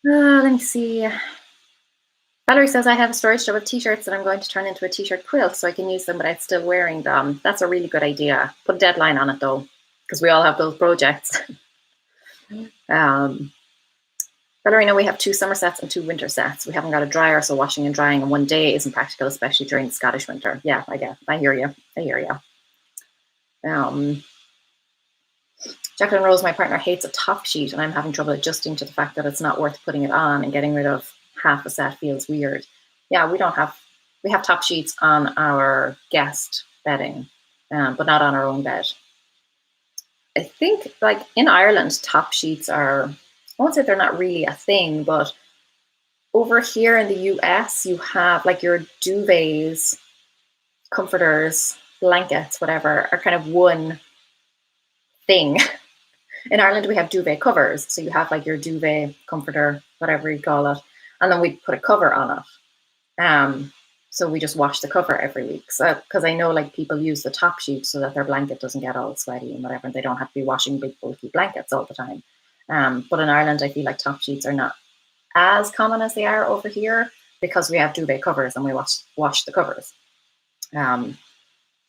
Let me see. Valerie says, I have a storage job of t-shirts that I'm going to turn into a t-shirt quilt so I can use them without still wearing them. That's a really good idea. Put a deadline on it though, because we all have those projects. Valerie, no, we have 2 summer sets and 2 winter sets. We haven't got a dryer, so washing and drying in one day isn't practical, especially during the Scottish winter. Yeah, I hear you. Jacqueline Rose, my partner, hates a top sheet, and I'm having trouble adjusting to the fact that it's not worth putting it on, and getting rid of half a set feels weird. Yeah, we have top sheets on our guest bedding, but not on our own bed. I think like in Ireland, top sheets are, I won't say they're not really a thing, but over here in the US, you have like your duvets, comforters, blankets, whatever, are kind of one thing. In Ireland, we have duvet covers. So you have like your duvet, comforter, whatever you call it, and then we put a cover on it. So we just wash the cover every week. So because I know like people use the top sheet so that their blanket doesn't get all sweaty and whatever, and they don't have to be washing big bulky blankets all the time. But in Ireland, I feel like top sheets are not as common as they are over here, because we have duvet covers and we wash the covers. So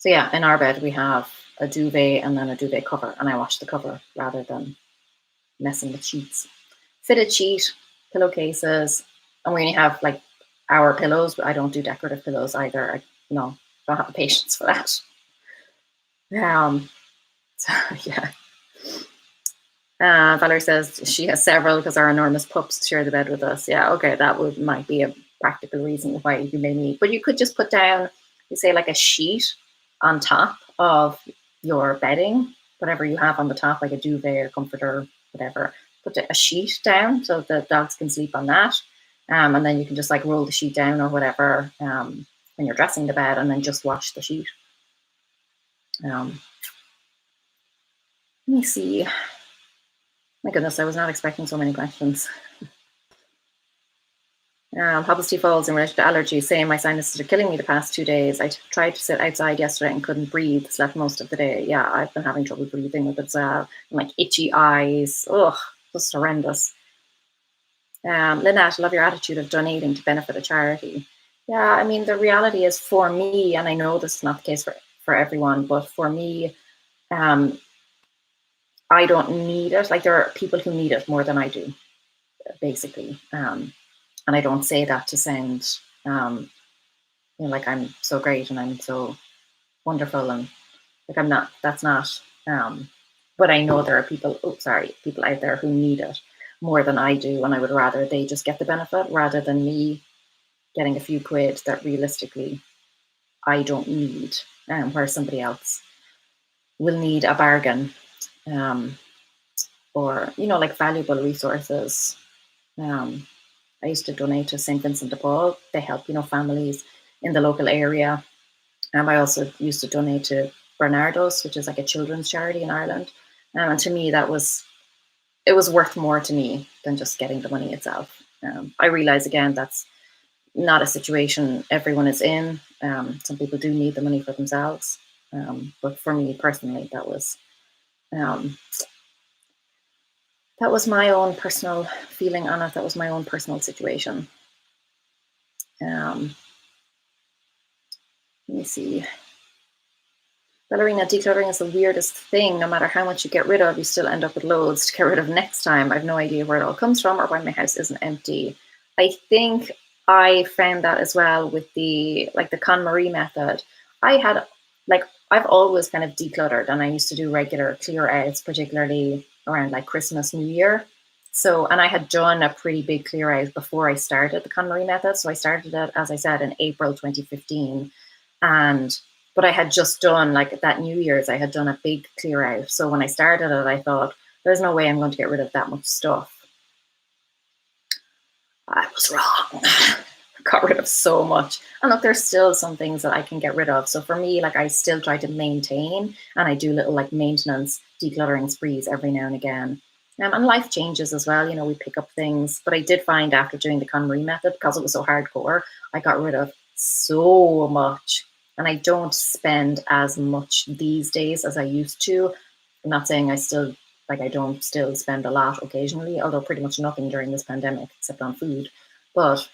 yeah, in our bed we have a duvet and then a duvet cover, and I wash the cover rather than messing with sheets. Fitted sheet, pillowcases, and we only have like our pillows, but I don't do decorative pillows either. I don't have the patience for that. So yeah. Valerie says she has several because our enormous pups share the bed with us. Yeah, okay, that might be a practical reason why you may need. But you could just put down, you say, like a sheet on top of your bedding, whatever you have on the top, like a duvet or comforter, whatever. Put a sheet down so the dogs can sleep on that. And then you can just like roll the sheet down or whatever when you're dressing the bed, and then just wash the sheet. Let me see. My goodness, I was not expecting so many questions. Hubblesty Falls in relation to allergies, saying my sinuses are killing me the past 2 days. I tried to sit outside yesterday and couldn't breathe, slept most of the day. Yeah, I've been having trouble breathing with it as well. Like itchy eyes. Ugh, just horrendous. Lynette, love your attitude of donating to benefit a charity. Yeah, I mean, the reality is for me, and I know this is not the case for everyone, but for me, I don't need it. Like there are people who need it more than I do, basically. And I don't say that to sound like I'm so great and I'm so wonderful, and like I'm not. That's not. But I know there are people out there who need it. more than I do, and I would rather they just get the benefit rather than me getting a few quid that realistically I don't need, where somebody else will need a bargain, um, or like valuable resources. Um, I used to donate to St. Vincent de Paul. They help families in the local area. I also used to donate to Bernardo's, which is like a children's charity in Ireland. And to me, it was worth more to me than just getting the money itself. I realize again that's not a situation everyone is in. Some people do need the money for themselves, but for me personally, um, that was my own personal feeling on it. That was my own personal situation. Let me see. Ballerina, decluttering is the weirdest thing. No matter how much you get rid of, you still end up with loads to get rid of next time. I have no idea where it all comes from or why my house isn't empty. I think I found that as well with the KonMari method. I had I've always kind of decluttered, and I used to do regular clear outs, particularly around like Christmas, New Year. So, and I had done a pretty big clear out before I started the KonMari method. So I started it, as I said, in April 2015. But I had just done that New Year's, I had done a big clear out. So when I started it, I thought, there's no way I'm going to get rid of that much stuff. I was wrong. Got rid of so much. And look, there's still some things that I can get rid of. So for me, I still try to maintain, and I do little maintenance decluttering sprees every now and again. And life changes as well. We pick up things. But I did find after doing the KonMari method, because it was so hardcore, I got rid of so much. And I don't spend as much these days as I used to. I'm not saying I still, I don't still spend a lot occasionally, although pretty much nothing during this pandemic except on food. But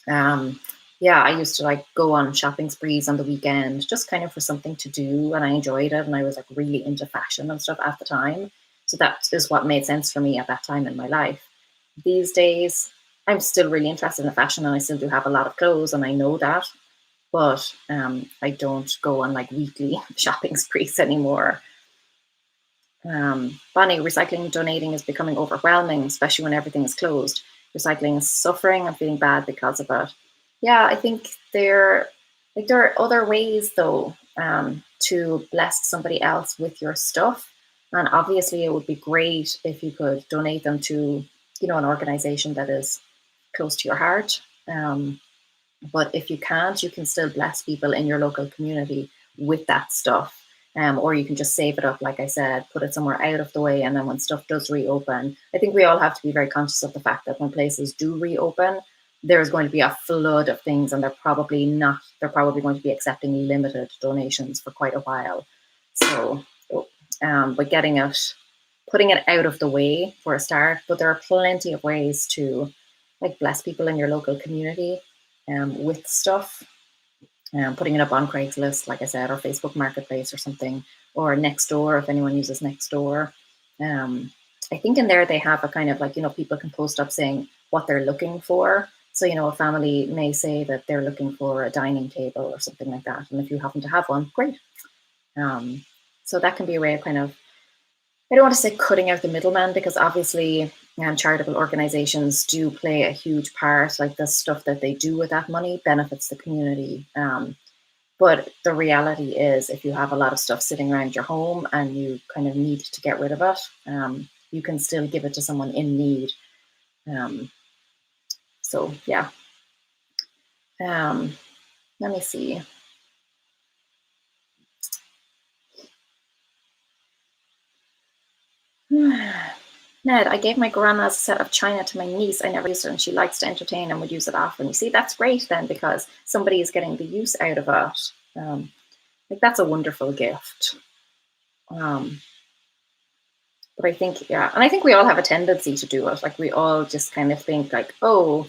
yeah, I used to go on shopping sprees on the weekend, just kind of for something to do. And I enjoyed it. And I was really into fashion and stuff at the time. So that is what made sense for me at that time in my life. These days, I'm still really interested in fashion, and I still do have a lot of clothes, and I know that. But I don't go on weekly shopping sprees anymore. Bonnie, recycling and donating is becoming overwhelming, especially when everything is closed. Recycling is suffering. I'm feeling bad because of it. Yeah, I think there are other ways though to bless somebody else with your stuff. And obviously, it would be great if you could donate them to an organization that is close to your heart. But if you can't, you can still bless people in your local community with that stuff. Or you can just save it up, like I said, put it somewhere out of the way. And then when stuff does reopen, I think we all have to be very conscious of the fact that when places do reopen, there's going to be a flood of things, and they're probably going to be accepting limited donations for quite a while. So, but putting it out of the way for a start, but there are plenty of ways to bless people in your local community with stuff. Putting it up on Craigslist, like I said, or Facebook Marketplace or something, or Nextdoor if anyone uses Nextdoor. I think in there they have a kind of people can post up saying what they're looking for. So, a family may say that they're looking for a dining table or something like that. And if you happen to have one, great. So that can be a way of I don't want to say cutting out the middleman, because obviously charitable organizations do play a huge part. The stuff that they do with that money benefits the community. But the reality is, if you have a lot of stuff sitting around your home and you kind of need to get rid of it, you can still give it to someone in need. So yeah. Let me see. Ned, I gave my grandma's a set of china to my niece. I never used it, and she likes to entertain and would use it often. You see, that's great then, because somebody is getting the use out of it. That's a wonderful gift. But I think, yeah, and I think we all have a tendency to do it. We all just kind of think oh,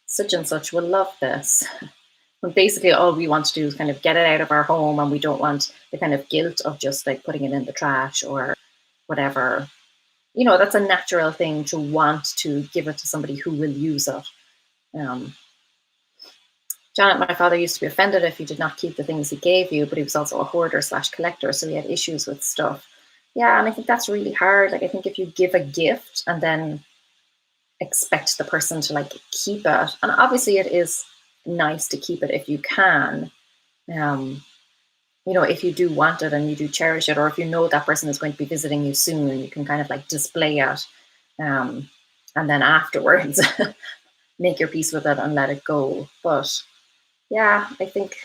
such and such will love this. When basically all we want to do is kind of get it out of our home, and we don't want the kind of guilt of just putting it in the trash or whatever. That's a natural thing to want to give it to somebody who will use it. Janet, my father used to be offended if you did not keep the things he gave you, but he was also a hoarder/collector, so he had issues with stuff. Yeah, and I think that's really hard. I think if you give a gift and then expect the person to like keep it. And obviously it is nice to keep it if you can. Um, if you do want it and you do cherish it, or if you know that person is going to be visiting you soon, you can kind of like display it. Um, and then afterwards, make your peace with it and let it go. But yeah, I think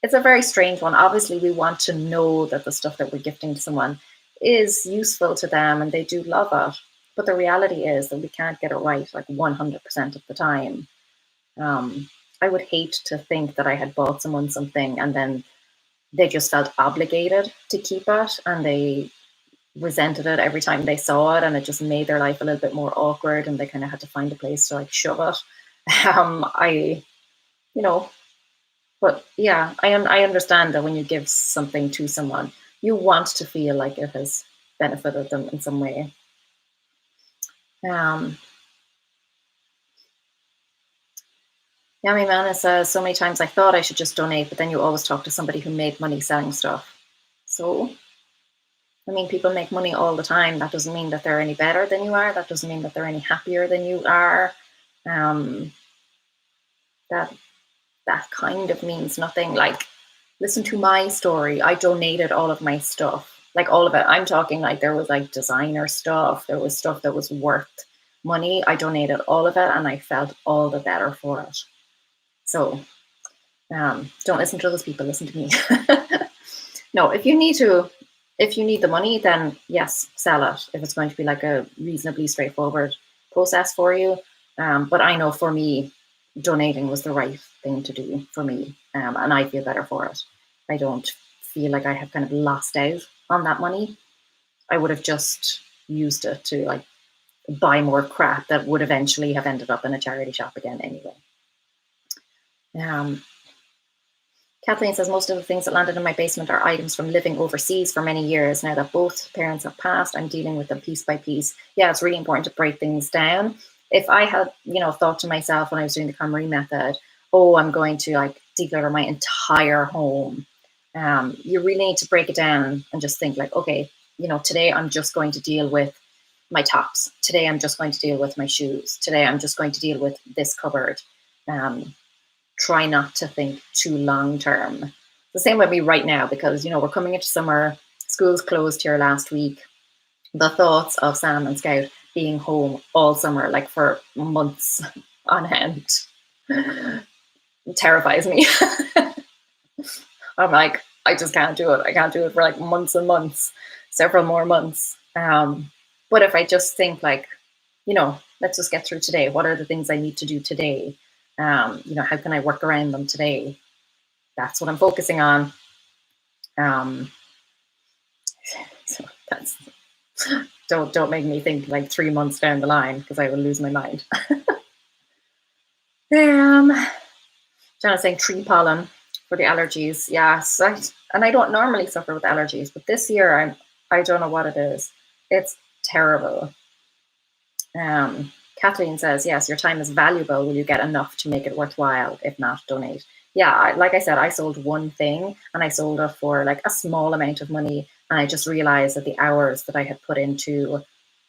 it's a very strange one. Obviously, we want to know that the stuff that we're gifting to someone is useful to them and they do love it. But the reality is that we can't get it right like 100% of the time. Um, I would hate to think that I had bought someone something and then they just felt obligated to keep it and they resented it every time they saw it, and it just made their life a little bit more awkward and they kind of had to find a place to like shove it. I, you know, but yeah, I understand that when you give something to someone, you want to feel like it has benefited them in some way. Um, Yami Mana says, so many times I thought I should just donate, but then you always talk to somebody who made money selling stuff. So, I mean, people make money all the time. That doesn't mean that they're any better than you are. That doesn't mean that they're any happier than you are. Um, that that kind of means nothing. Like, listen to my story. I donated all of my stuff, like all of it. I'm talking like there was like designer stuff. There was stuff that was worth money. I donated all of it and I felt all the better for it. So don't listen to those people, listen to me. No, if you need the money, then yes, sell it. If it's going to be like a reasonably straightforward process for you. But I know for me, donating was the right thing to do for me. And I feel better for it. I don't feel like I have kind of lost out on that money. I would have just used it to like buy more crap that would eventually have ended up in a charity shop again anyway. Kathleen says, most of the things that landed in my basement are items from living overseas for many years. Now that both parents have passed, I'm dealing with them piece by piece. Yeah, it's really important to break things down. If I had, thought to myself when I was doing the KonMari method, oh, I'm going to like declutter my entire home. You really need to break it down and just think like, okay, today I'm just going to deal with my tops. Today I'm just going to deal with my shoes. Today I'm just going to deal with this cupboard. Try not to think too long term. The same with me right now, because we're coming into summer, school's closed here last week. The thoughts of Sam and Scout being home all summer, like for months on end, terrifies me. I'm like, I just can't do it. I can't do it for like months and months, several more months. But if I just think like, let's just get through today. What are the things I need to do today? How can I work around them today? That's what I'm focusing on. So that's don't make me think like 3 months down the line, because I will lose my mind. Jana's saying tree pollen for the allergies. Yes, and I don't normally suffer with allergies, but this year I don't know what it is. It's terrible. Kathleen says, yes, your time is valuable. Will you get enough to make it worthwhile? If not, donate. Yeah, like I said, I sold one thing and I sold it for like a small amount of money. And I just realized that the hours that I had put into,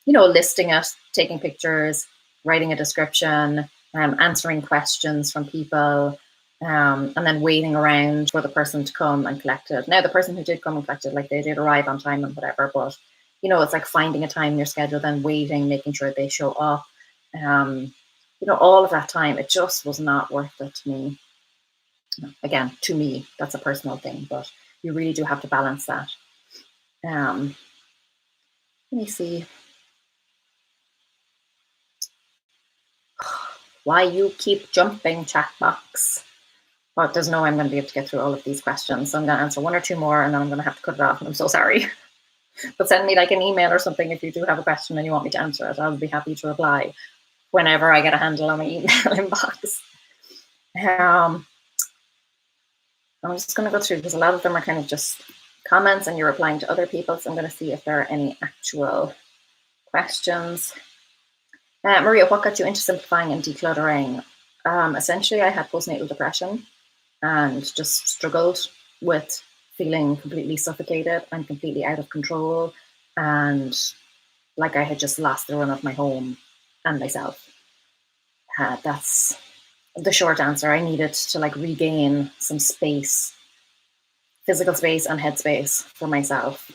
listing it, taking pictures, writing a description, answering questions from people, and then waiting around for the person to come and collect it. Now, the person who did come and collect it, like they did arrive on time and whatever, but it's like finding a time in your schedule, then waiting, making sure they show up. All of that time, it just was not worth it to me. Again, to me, that's a personal thing, but you really do have to balance that. Let me see. Why you keep jumping, chat box? But there's no way I'm going to be able to get through all of these questions. So I'm going to answer one or two more and then I'm going to have to cut it off. And I'm so sorry. But send me like an email or something if you do have a question and you want me to answer it. I'll be happy to reply whenever I get a handle on my email inbox. I'm just going to go through because a lot of them are kind of just comments and you're replying to other people. So I'm going to see if there are any actual questions. Maria, what got you into simplifying and decluttering? Essentially, I had postnatal depression and just struggled with feeling completely suffocated and completely out of control, and like I had just lost the run of my home and myself. That's the short answer. I needed to like regain some space, physical space and headspace for myself.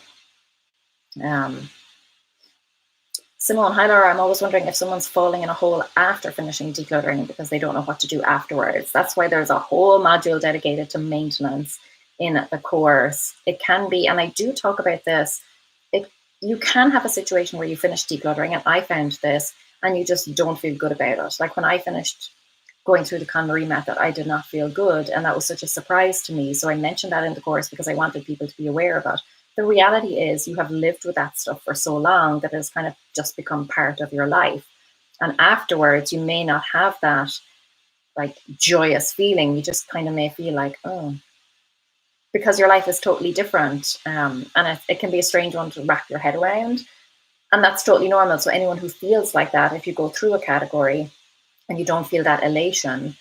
Simone, hi Laura, I'm always wondering if someone's falling in a hole after finishing decluttering because they don't know what to do afterwards. That's why there's a whole module dedicated to maintenance in the course. It can be, and I do talk about this, you can have a situation where you finish decluttering, and I found this, and you just don't feel good about it. Like when I finished going through the KonMari method, I did not feel good, and that was such a surprise to me. So I mentioned that in the course because I wanted people to be aware of it. The reality is you have lived with that stuff for so long that it's kind of just become part of your life. And afterwards, you may not have that like joyous feeling. You just kind of may feel like, oh, because your life is totally different. And it can be a strange one to wrap your head around. And that's totally normal. So anyone who feels like that, if you go through a category and you don't feel that elation,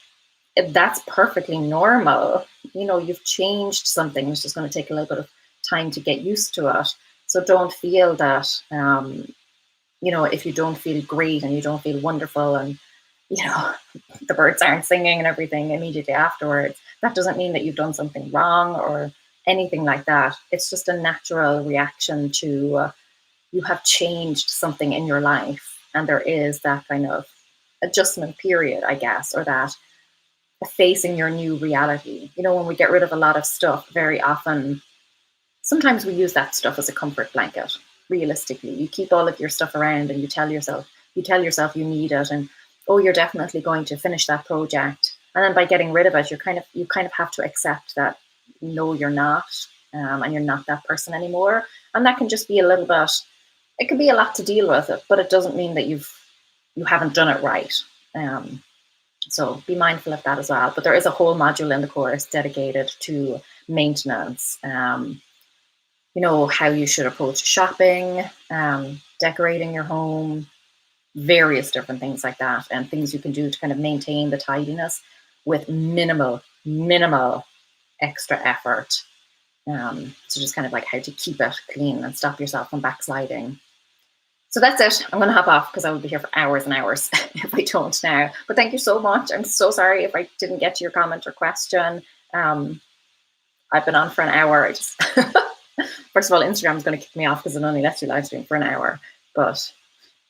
that's perfectly normal. You know, you've changed something. It's just going to take a little bit of time to get used to it. So don't feel that, you know, if you don't feel great and you don't feel wonderful and, you know, the birds aren't singing and everything immediately afterwards, that doesn't mean that you've done something wrong or anything like that. It's just a natural reaction to you have changed something in your life. And there is that kind of adjustment period, I guess, or that facing your new reality. You know, when we get rid of a lot of stuff, very often, sometimes we use that stuff as a comfort blanket. Realistically, you keep all of your stuff around and you tell yourself you need it, and oh, you're definitely going to finish that project. And then by getting rid of it, you kind of have to accept that no, you're not, and you're not that person anymore. And that can just be a little bit. It can be a lot to deal with it, but it doesn't mean that you haven't done it right. So be mindful of that as well. But there is a whole module in the course dedicated to maintenance. You know, how you should approach shopping, decorating your home, various different things like that, and things you can do to kind of maintain the tidiness with minimal extra effort. So just kind of like how to keep it clean and stop yourself from backsliding. So that's it. I'm going to hop off because I will be here for hours and hours if I don't now. But thank you so much. I'm so sorry if I didn't get to your comment or question. I've been on for an hour. I just first of all, Instagram's going to kick me off because it only lets you live stream for an hour. But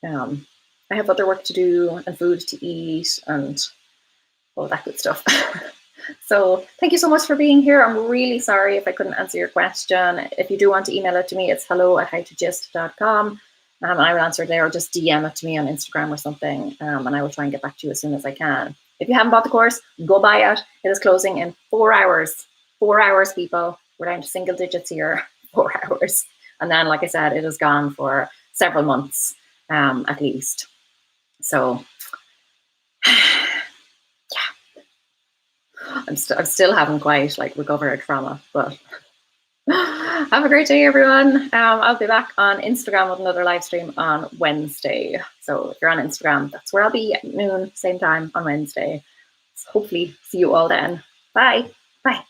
I have other work to do and food to eat and all that good stuff. So thank you so much for being here. I'm really sorry if I couldn't answer your question. If you do want to email it to me, it's hello@howtogist.com. And I will answer there, or just DM it to me on Instagram or something. And I will try and get back to you as soon as I can. If you haven't bought the course, go buy it. It is closing in 4 hours. 4 hours, people. We're down to single digits here. 4 hours. And then, like I said, it is gone for several months at least. So, yeah. I still haven't quite like recovered from it, but have a great day, everyone. I'll be back on Instagram with another live stream on Wednesday. So if you're on Instagram, that's where I'll be at noon, same time on Wednesday. So hopefully see you all then. Bye. Bye.